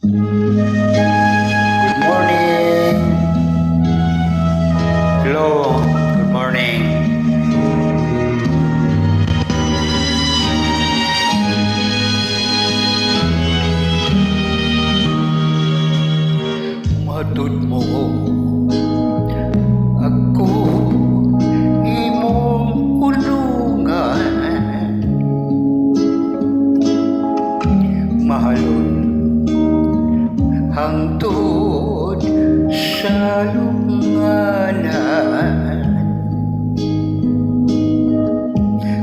Good morning. Hello. Good morning. Matud mo ako imong ulungan, mahalon hangtod sa lunganan,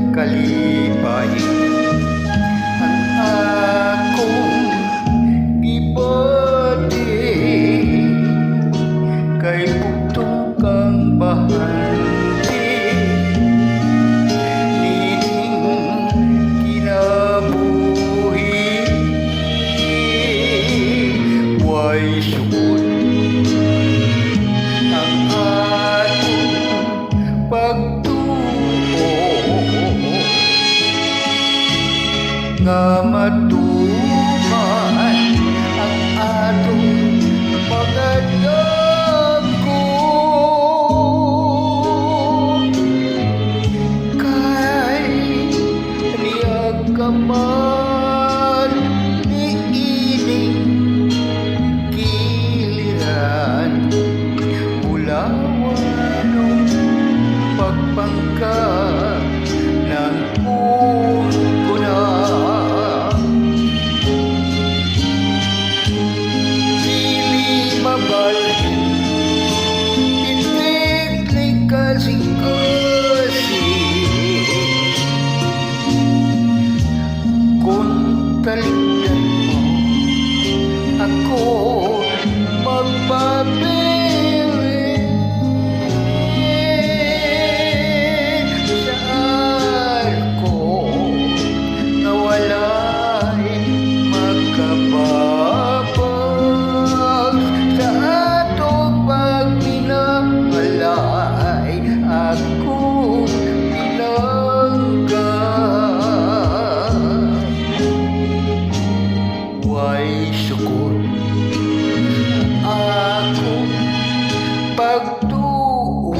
kalipay ang akong gibati, kay bugtong kang bahanti, nining kinabuhi, way sugod ang atong pagtuo, nga matuman ang atong pagdagko, kay niyag kaman niining giliran, ulawanong pagpangka ng kuna, dili mabalhin pintig kasing-kasi, kung taligdan mo ako magpapili saan ko na wala'y magkababag sa atong pagpinamalay, akong pinanggan, way sukod akong pagtuo,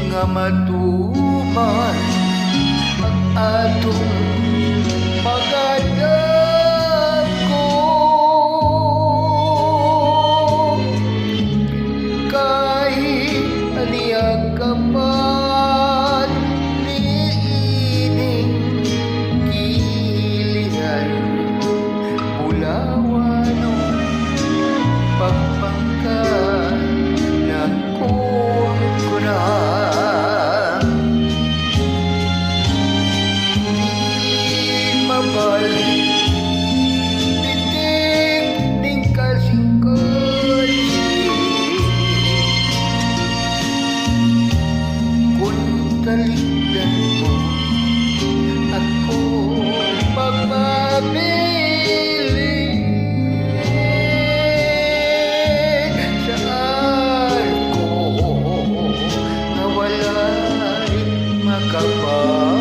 nga matuman ang atong pagdagko, kahit aniyag kapan niining giliran, ulawanong pagpangka ng kuna, di mabalhin pitik ning kasing-kasi, kung taligdan mo ako magpapili saan ko na wala'y makabalik.